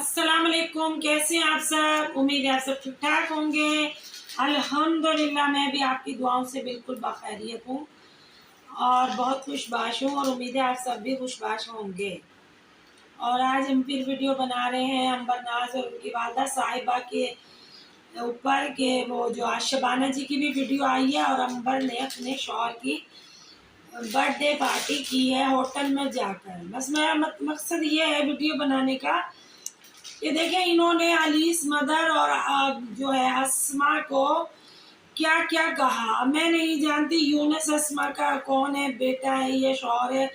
अस्सलाम वालेकुम। कैसे हैं आप सब? उम्मीद है आप सब ठीक ठाक होंगे। अल्हम्दुलिल्लाह मैं भी आपकी दुआओं से बिल्कुल बाखैरियत हूँ और बहुत खुशबाश हूँ और उम्मीद है आप सब भी खुशबाश होंगे। और आज हम फिर वीडियो बना रहे हैं अंबर नाज और उनकी वालदा साहिबा के ऊपर के वो जो आज शबाना जी की भी वीडियो आई है और अंबर ने अपने शौहर की बर्थडे पार्टी की है होटल में जाकर। बस मेरा मकसद ये है वीडियो बनाने का कि देखें इन्होंने अलीस मदर और जो है अस्मा को क्या क्या कहा। मैं नहीं जानती यूनुस अस्मा का कौन है, बेटा है या शौहर है,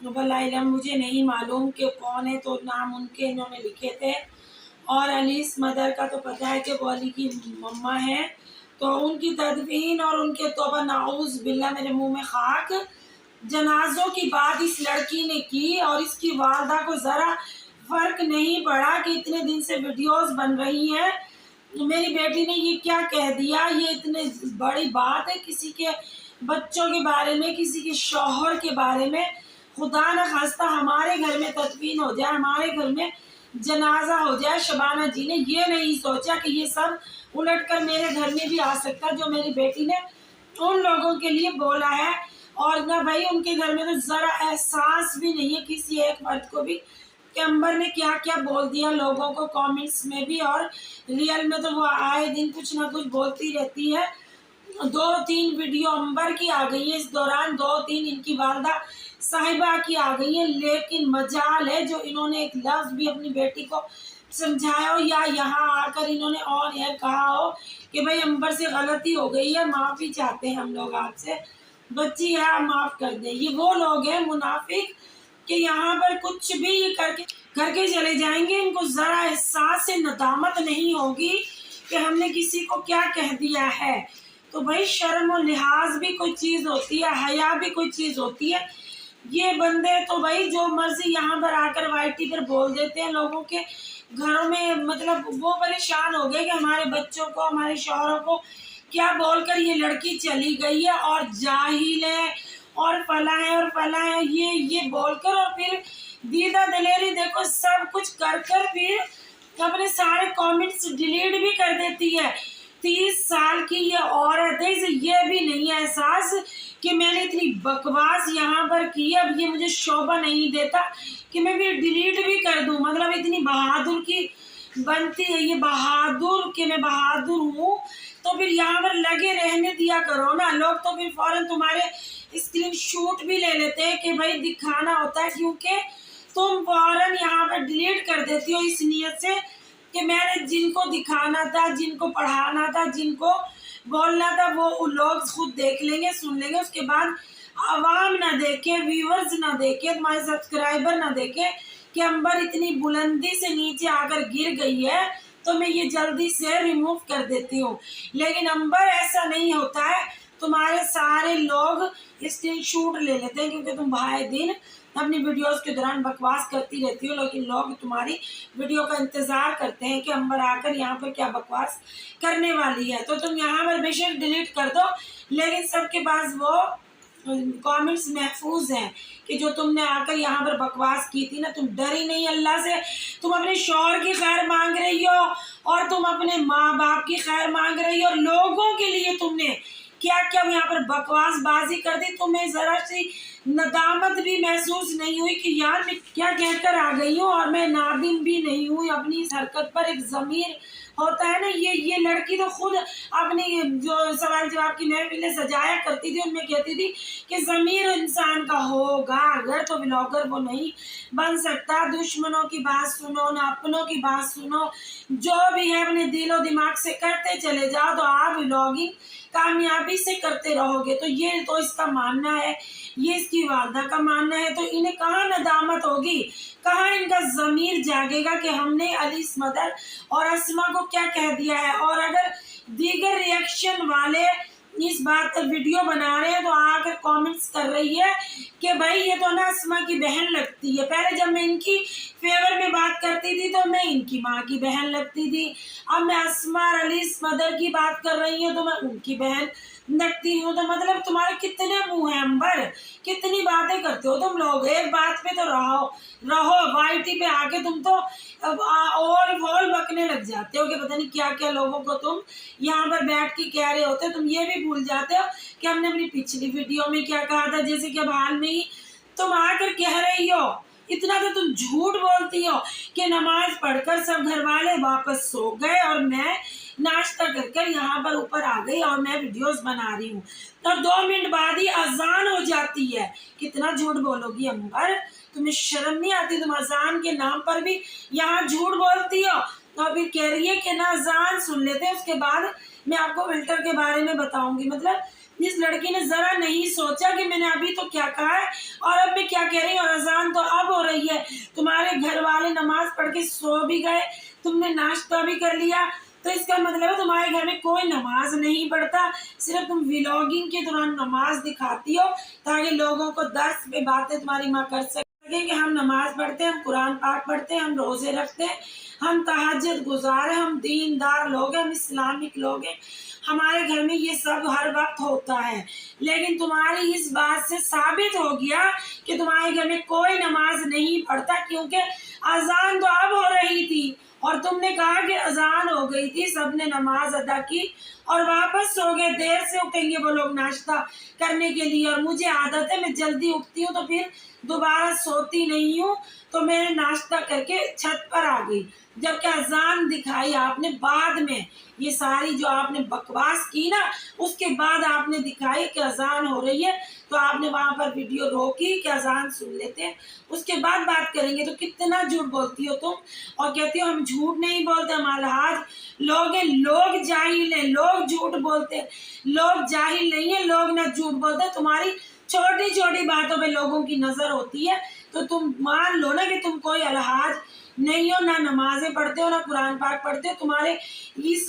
वल्लाह इल्म मुझे नहीं मालूम कि कौन है। तो नाम उनके इन्होंने लिखे थे और अलीस मदर का तो पता है कि वो अली की मम्मा है। तो उनकी तदफीन और उनके तौबा नाउज़ बिल्ला मेरे मुंह में खाक जनाजों की बात इस लड़की ने की और इसकी वालदा को ज़रा फ़र्क नहीं पड़ा कि इतने दिन से वीडियोस बन रही हैं। मेरी बेटी ने ये क्या कह दिया, ये इतने बड़ी बात है किसी के बच्चों के बारे में, किसी के शौहर के बारे में। खुदा न खास्ता हमारे घर में तदफीन हो जाए, हमारे घर में जनाजा हो जाए। शबाना जी ने ये नहीं सोचा कि ये सब उलट कर मेरे घर में भी आ सकता, जो मेरी बेटी ने उन लोगों के लिए बोला है। और ना भाई उनके घर में तो ज़रा एहसास भी नहीं है किसी एक मर्द को भी कि अंबर ने क्या क्या बोल दिया लोगों को कमेंट्स में भी, और रियल में तो वो आए दिन कुछ ना कुछ बोलती रहती है। 2-3 वीडियो अंबर की आ गई है इस दौरान, 2-3 इनकी वालदा साहिबा की आ गई है। लेकिन मजाल है जो इन्होंने एक लफ्ज़ भी अपनी बेटी को समझाया हो या यहाँ आकर इन्होंने ऑन एयर कहा हो कि भाई अंबर से गलती हो गई है, माफ़ी चाहते हैं हम लोग आपसे, बच्ची है आप माफ़ कर दें। ये वो लोग हैं मुनाफिक कि यहाँ पर कुछ भी ये करके चले जाएंगे। इनको ज़रा एहसास से नदामत नहीं होगी कि हमने किसी को क्या कह दिया है। तो भाई शर्म और लिहाज भी कोई चीज़ होती है, हया भी कोई चीज़ होती है। ये बंदे तो भाई जो मर्जी यहाँ पर आकर वाईटी पर बोल देते हैं लोगों के घरों में, मतलब वो परेशान हो गए कि हमारे बच्चों को, हमारे शौहरों को क्या बोलकर ये लड़की चली गई है और जाहिल है और फला है और फला है, ये बोलकर और फिर दीदा दलेरी देखो सब कुछ कर फिर अपने सारे कमेंट्स डिलीट भी कर देती है। 30 साल की ये औरत है, इसे ये भी नहीं है एहसास कि मैंने इतनी बकवास यहाँ पर की है, अब ये मुझे शोभा नहीं देता कि मैं भी डिलीट भी कर दूँ। मतलब इतनी बहादुर की बनती है ये बहादुर कि मैं बहादुर हूँ, तो फिर यहाँ पर लगे रहने दिया करो ना। लोग तो फिर फौरन तुम्हारे स्क्रीन शूट भी ले लेते हैं कि भाई दिखाना होता है, क्योंकि तुम फौरन यहाँ पर डिलीट कर देती हो इस नियत से कि मैंने जिनको दिखाना था, जिनको पढ़ाना था, जिनको बोलना था वो लोग खुद देख लेंगे, सुन लेंगे। उसके बाद आवाम ना देखे, व्यूअर्स ना देखे, तुम्हारे सब्सक्राइबर ना देखे कि अंबर इतनी बुलंदी से नीचे आकर गिर गई है, तो मैं ये जल्दी से रिमूव कर देती हूँ। लेकिन अंबर ऐसा नहीं होता है, तुम्हारे सारे लोग स्क्रीन शूट ले लेते हैं क्योंकि तुम भाई दिन अपनी वीडियोस के दौरान बकवास करती रहती हो। लेकिन लोग तुम्हारी वीडियो का इंतज़ार करते हैं कि अंबर आकर यहाँ पर क्या बकवास करने वाली है। तो तुम यहाँ पर बेशक डिलीट कर दो, लेकिन सबके पास वो कमेंट्स महफूज हैं कि जो तुमने आकर यहाँ पर बकवास की थी ना, तुम डरी नहीं अल्लाह से। तुम अपने शौहर की खैर मांग रही हो और तुम अपने माँ बाप की खैर मांग रही हो, और लोगों के लिए तुमने क्या क्या यहाँ पर बकवास बाजी कर दी। तुम्हें ज़रा सी नदामत भी महसूस नहीं हुई कि यार मैं क्या कहकर आ गई हूँ, और मैं नादिम भी नहीं हूँ अपनी इस हरकत पर। एक ज़मीर होता है ना, ये लड़की तो खुद अपनी जो सवाल जवाब की महफिलें सजाया करती थी उनमें कहती थी कि ज़मीर इंसान का होगा अगर तो व्लॉगर वो नहीं बन सकता। दुश्मनों की बात सुनो ना अपनों की बात सुनो, जो भी है अपने दिलो दिमाग से करते चले जाओ तो आप व्लॉगिंग कामयाबी से करते रहोगे। तो ये तो इसका मानना है, ये इसकी वालदा का मानना है। तो इन्हें कहाँ नदामत होगी, कहाँ इनका ज़मीर जागेगा कि हमने अलीस मदर और अस्मा को क्या कह दिया है। और अगर दीगर रिएक्शन वाले इस बात पर वीडियो बना रहे हैं तो आकर कमेंट्स कर रही है कि भाई ये तो ना अस्मा की बहन लगती है। पहले जब मैं इनकी फेवर में बात करती थी तो मैं इनकी माँ की बहन लगती थी, अब मैं अस्मा और अलीस मदर की बात कर रही हूँ तो मैं उनकी बहन नकती हूँ। तो मतलब तुम्हारे कितने मुंह हैं अंबर, कितनी बातें करते हो तुम लोग, एक बात पे तो रहो रहो। वाईटी पे आके तुम तो और वॉल बकने लग जाते हो कि पता नहीं क्या क्या लोगों को तुम यहाँ पर बैठ के कह रहे होते हो। तुम ये भी भूल जाते हो कि हमने अपनी पिछली वीडियो में क्या कहा था। जैसे कि अब हाल में ही तुम आकर कह रही हो, इतना तो तुम झूठ बोलती हो कि नमाज पढ़कर सब घर वाले वापस सो गए और मैं नाश्ता कर यहाँ पर ऊपर आ गई और मैं वीडियोस बना रही हूँ, और 2 मिनट बाद ही अजान हो जाती है। कितना झूठ बोलोगी अंबर, तुम्हें शर्म नहीं आती? तुम अजान के नाम पर भी यहाँ झूठ बोलती हो। और फिर कह रही है कि ना अजान सुन लेते हैं, उसके बाद मैं आपको फिल्टर के बारे में बताऊंगी। मतलब इस लड़की ने जरा नहीं सोचा कि मैंने अभी तो क्या कहा है और अब मैं क्या कह रही हूँ, और अजान तो अब हो रही है। तुम्हारे घर वाले नमाज पढ़ के सो भी गए, तुमने नाश्ता भी कर लिया, तो इसका मतलब है तुम्हारे घर में कोई नमाज नहीं पढ़ता, सिर्फ तुम व्लॉगिंग के दौरान नमाज दिखाती हो ताकि लोगों को दर्स पे बातें तुम्हारी माँ कर सके कि हम नमाज पढ़ते हैं, हम कुरान पाक पढ़ते हैं, हम रोजे रखते हैं, हम तहज्जुद गुजार हैं, हम दीनदार लोग हैं, हम इस्लामिक लोग हैं, हमारे घर में ये सब हर वक्त होता है। लेकिन तुम्हारी इस बात से साबित हो गया कि तुम्हारे घर में कोई नमाज नहीं पढ़ता, क्योंकि अजान तो अब हो रही थी और तुमने कहा कि अजान हो गई थी, सबने नमाज अदा की और वापस सो गए। देर से उठेंगे वो लोग नाश्ता करने के लिए, और मुझे आदत है मैं जल्दी उठती हूँ तो फिर दोबारा सोती नहीं हूँ, तो मैंने नाश्ता करके छत पर आ गई। जबकि अजान दिखाई आपने बाद में, ये सारी जो आपने बकवास की ना, उसके बाद आपने दिखाई कि अजान हो रही है, तो आपने वहां पर वीडियो रोकी कि अजान सुन लेते हैं, उसके बाद बात करेंगे। तो कितना झूठ बोलती हो तुम, और कहती हो हम झूठ नहीं बोलते, हम अलहाज लोग हैं, लोग जाहिल हैं, लोग झूठ बोलते हैं। लोग जाहिल नहीं है, लोग ना झूठ बोलते। तुम्हारी छोटी छोटी बातों पे लोगों की नजर होती है, तो तुम मान लो ना कि तुम कोई अलहाज नहीं हो, ना नमाजें पढ़ते हो, ना कुरान पाक पढ़ते हो। तुम्हारे इस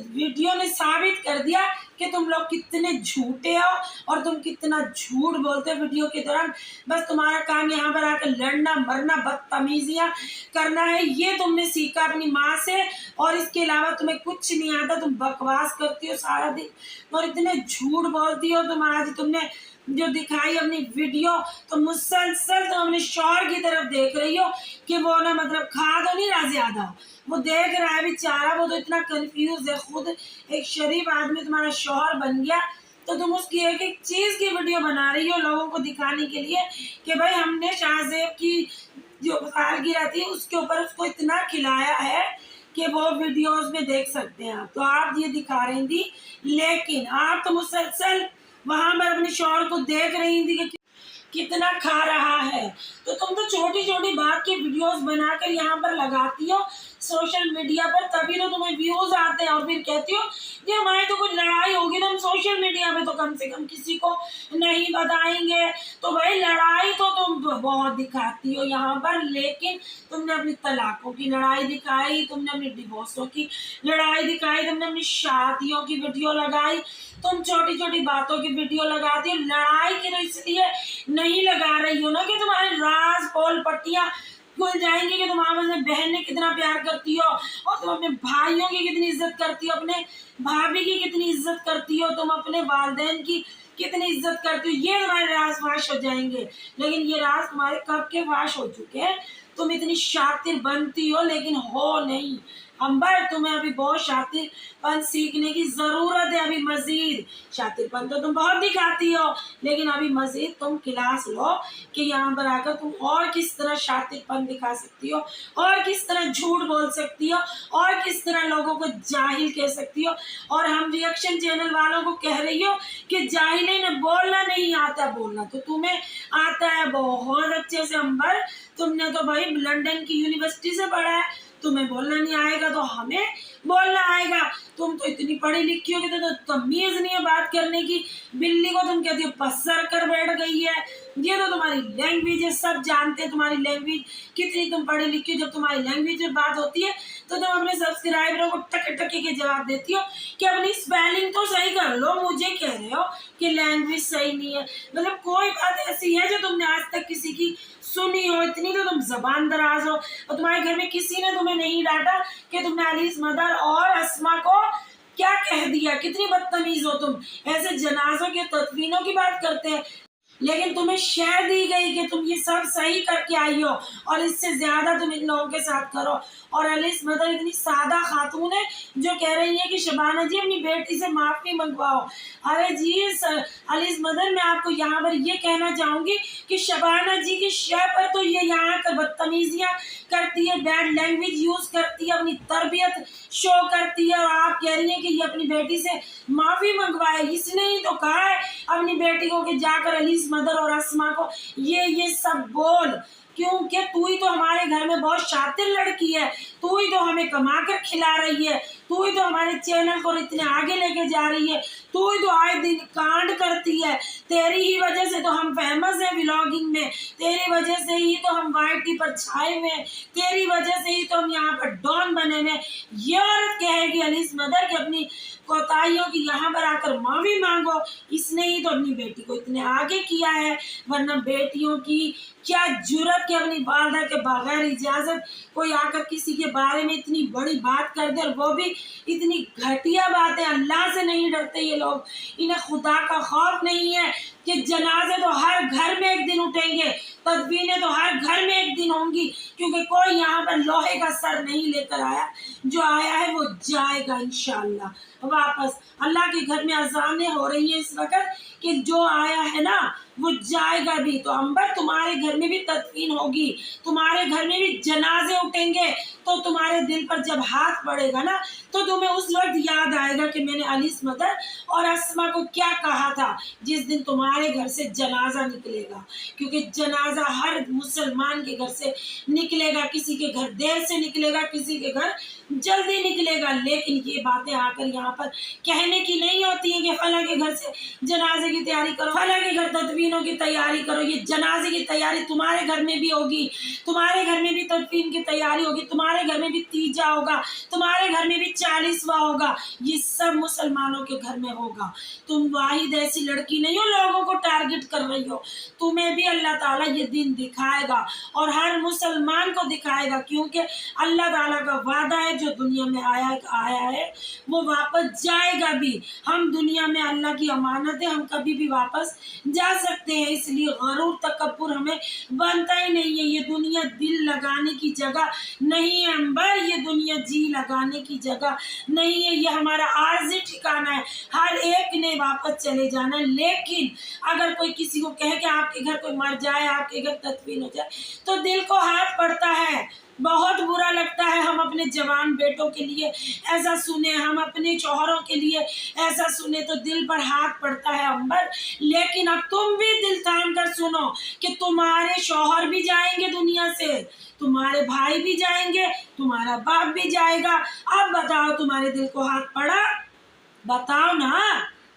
वीडियो ने साबित कर दिया कि तुम लोग कितने झूठे हो और तुम कितना झूठ बोलते हो वीडियो के दौरान। बस तुम्हारा काम यहाँ पर आकर लड़ना मरना, बदतमीजियाँ करना है, ये तुमने सीखा अपनी माँ से, और इसके अलावा तुम्हें कुछ नहीं आता। तुम बकवास करती हो सारा दिन और इतने झूठ बोलती हो। तुम आज तुमने जो दिखाई अपनी वीडियो, तो मुसलसल तुम अपने शौहर की तरफ देख रही हो कि वो ना मतलब खा तो नहीं रहा ज्यादा, वो देख रहा है बेचारा, वो तो इतना कंफ्यूज है। खुद एक शरीफ आदमी तुम्हारा शौहर बन गया, तो तुम उसकी एक एक चीज की वीडियो बना रही हो लोगों को दिखाने के लिए कि भाई हमने शाहजेब की जो सालगिरह थी उसके ऊपर उसको इतना खिलाया है कि वो वीडियोस में देख सकते हैं आप। तो आप ये दिखा रही थी, लेकिन आप तो मुसलसल वहां पर अपने शौहर को देख रही थी कि कितना खा रहा है। तो तुम तो छोटी छोटी बात की वीडियोस बनाकर यहाँ पर लगाती हो सोशल मीडिया पर, तभी तो तुम्हें व्यूज आते हैं, और फिर कहती हो कि हमारी तो कोई लड़ाई होगी तो हम सोशल मीडिया पे तो कम से कम किसी को नहीं बताएंगे। तो भाई लड़ाई तो तुम बहुत दिखाती हो यहाँ पर, लेकिन तुमने अपनी तलाकों की लड़ाई दिखाई, तुमने अपनी डिवोर्सों की लड़ाई दिखाई, तुमने अपनी शादियों की वीडियो लगाई, तुम छोटी छोटी बातों की वीडियो लगाती हो। लड़ाई की तो इसलिए नहीं लगा रही हो ना कि तुम्हारे राज पोल पट्टियां खुल जाएंगे कि तुम आपस में बहन ने कितना प्यार करती हो, और तुम अपने भाइयों की कितनी इज्जत करती हो, अपने भाभी की कितनी इज्जत करती हो, तुम अपने वालिदैन की कितनी इज्जत करती हो, ये तुम्हारे राज फाश हो जाएंगे। लेकिन ये राज तुम्हारे कब के फाश हो चुके हैं। तुम इतनी शातिर बनती हो लेकिन हो नहीं अंबर, तुम्हें अभी बहुत शातिरपन सीखने की जरूरत है। अभी मजीद शातिरपन तो तुम बहुत दिखाती हो, लेकिन अभी मजीद तुम क्लास लो कि यहाँ पर आकर तुम और किस तरह शातिरपन दिखा सकती हो, और किस तरह झूठ बोल सकती हो, और किस तरह लोगों को जाहिल कह सकती हो। और हम रिएक्शन चैनल वालों को कह रही हो कि जाहिल ने बोलना नहीं आता, बोलना तो तुम्हें आता है बहुत अच्छे से अंबर। तुमने तो भाई लंदन की यूनिवर्सिटी से पढ़ा है, तुम्हें बोलना नहीं आएगा तो हमें बोलना आएगा। तुम तो इतनी पढ़ी लिखी हो कि तो तमीज नहीं है बात करने की। बिल्ली को तुम कहती हो पसर कर बैठ गई है, ये तो तुम्हारी लैंग्वेज है, सब जानते हैं तुम्हारी लैंग्वेज कितनी तुम पढ़ी लिखी हो। जब तुम्हारी लैंग्वेज में बात होती है तो तुम अपने सब्सक्राइबरों को टके टके के जवाब देती हो कि अपनी स्पेलिंग तो सही कर लो, मुझे कह रहे हो कि लैंग्वेज सही नहीं है। मतलब कोई बात ऐसी है जो तुमने आज तक किसी की सुनी हो, इतनी तो तुम जबान दराज हो। और तुम्हारे घर में किसी ने तुम्हें नहीं डांटा कि तुमने अलीस मदर और अस्मा को क्या कह दिया, कितनी बदतमीज हो तुम, ऐसे जनाजों के तदफीनों की बात करते हैं। लेकिन तुम्हें शय दी गई कि तुम ये सब सही करके आई हो और इससे ज्यादा तुम इन लोगों के साथ करो। और अलीस मदर इतनी सादा खातून है जो कह रही है कि शबाना जी अपनी बेटी से माफी मंगवाओ। अरे जी अलीस मदर, मैं आपको यहाँ पर ये कहना चाहूंगी कि शबाना जी की शय पर तो ये यहाँ कर बदतमीजियां करती है, बैड लैंग्वेज यूज करती है, अपनी तरबियत शो करती है, और आप कह रही हैं कि ये अपनी बेटी से माफी मंगवाए। इसने ही तो कहा है अपनी बेटी को कि जाकर अलीस मदर और अस्मा को ये सब बोल, क्योंकि तू ही तो हमारे घर में बहुत शातिर लड़की है, तू ही तो हमें कमा कर खिला रही है, तू ही तो हमारे चैनल को इतने आगे लेके जा रही है, तू ही तो आए दिन कांड करती है, तेरी ही वजह से तो हम फेमस हैं व्लॉगिंग में, तेरी वजह से ही तो हम वाईटी पर छाए हुए हैं, तेरी वजह से ही तो हम यहाँ पर डॉन बने हुए। ये औरत कहेगी अलीस मदर की अपनी कोताहियों की यहाँ पर आकर माफी मांगो, इसने ही तो अपनी बेटी को इतने आगे किया है। वरना बेटियों की क्या जुर्रत कि अपनी वालदा के बगैर इजाजत कोई आकर किसी के बारे में इतनी बड़ी बात कर दे, और वो भी इतनी घटिया बातें। अल्लाह से नहीं डरते ये लोग, इन्हें खुदा का खौफ नहीं है कि जनाजे तो हर घर में एक दिन उठेंगे, तदफीनें तो हर घर में एक दिन होंगी, क्योंकि कोई यहाँ पर लोहे का सर नहीं लेकर आया, जो आया है वो जाएगा इंशाअल्लाह वापस। अल्लाह के घर में अजानें हो रही हैं इस वक्त कि जो आया है ना वो जाएगा भी। तो अंबर तुम्हारे घर में भी तदफीन होगी, तुम्हारे घर में भी जनाजे उठेंगे, तो तुम्हारे दिल पर जब हाथ पड़ेगा ना तो तुम्हें उस वक्त याद आएगा कि मैंने अलीस मदर और अस्मा को क्या कहा था जिस दिन तुम्हारे घर से जनाजा निकलेगा। क्योंकि जनाजा हर मुसलमान के घर से निकलेगा, किसी के घर देर से निकलेगा, किसी के घर जल्दी निकलेगा। लेकिन ये बातें आकर यहाँ पर कहने की नहीं होती है कि फला के घर से जनाजे की तैयारी करो, फला के घर तदफीनों की तैयारी करो। ये जनाजे की तैयारी तुम्हारे घर में भी होगी, तुम्हारे घर में भी तदफीन की तैयारी होगी, तुम्हारे घर में भी तीजा होगा, तुम्हारे घर में भी 40वां होगा, ये सब मुसलमानों के घर में होगा। तुम वाहिद ऐसी लड़की नहीं हो लोगों को टारगेट कर रही हो, तुम्हें भी अल्लाह ताला ये दिन दिखाएगा और हर मुसलमान को दिखाएगा। क्योंकि अल्लाह ताला का वादा है जो दुनिया में आया है वो वापस जाएगा भी। हम दुनिया में अल्लाह की अमानत है, हम कभी भी वापस जा सकते हैं, इसलिए गरूर तकब्बुर हमें बनता ही नहीं है। ये दुनिया दिल लगाने की जगह नहीं है अंबर, ये दुनिया जी लगाने की जगह नहीं है, ये हमारा आर्जी ठिकाना है। हर एक ने वापस चले जाना। लेकिन अगर कोई किसी को कहे कि आपके घर कोई मर जाए, आपके घर तदफीन हो जाए, तो दिल को हाथ पड़ता है, बहुत बुरा लगता है। हम अपने जवान बेटों के लिए ऐसा सुने, हम अपने शौहरों के लिए ऐसा सुने तो दिल पर हाथ पड़ता है अंबर। लेकिन अब तुम भी दिल थाम कर सुनो कि तुम्हारे शौहर भी जाएंगे दुनिया से, तुम्हारे भाई भी जाएंगे, तुम्हारा बाप भी जाएगा। अब बताओ तुम्हारे दिल को हाथ पड़ा? बताओ ना,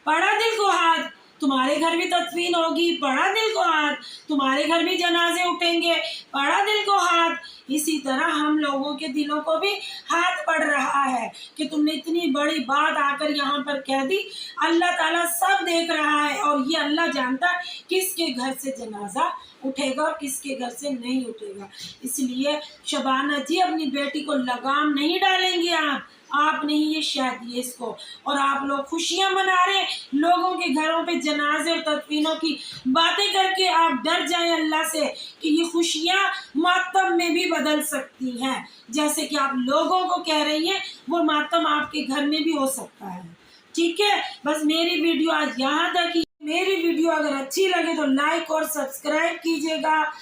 पड़ा दिल को हाथ? तुम्हारे घर भी तदफीन होगी, पड़ा दिल को हाथ? तुम्हारे घर भी जनाजे उठेंगे, पड़ा दिल को हाथ? इसी तरह हम लोगों के दिलों को भी हाथ पड़ रहा है कि तुमने इतनी बड़ी बात आकर यहाँ पर कह दी। अल्लाह ताला सब देख रहा है और ये अल्लाह जानता है किसके घर से जनाजा उठेगा और किसके घर से नहीं उठेगा। इसलिए शबाना जी अपनी बेटी को लगाम नहीं डालेंगे आपने ही ये शय दी है इसको, और आप लोग खुशियां मना रहे, लोगों के घरों पे जनाजे और तदफीनों की बातें करके आप डर जाएं अल्लाह से कि ये खुशियां मातम में भी बदल सकती हैं। जैसे कि आप लोगों को कह रही हैं वो मातम आपके घर में भी हो सकता है। ठीक है, बस मेरी वीडियो आज यहाँ तक ही। मेरी वीडियो अगर अच्छी लगे तो लाइक और सब्सक्राइब कीजिएगा,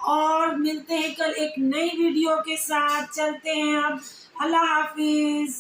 और मिलते हैं कल एक नई वीडियो के साथ। चलते हैं अब, अल्लाह हाफिज।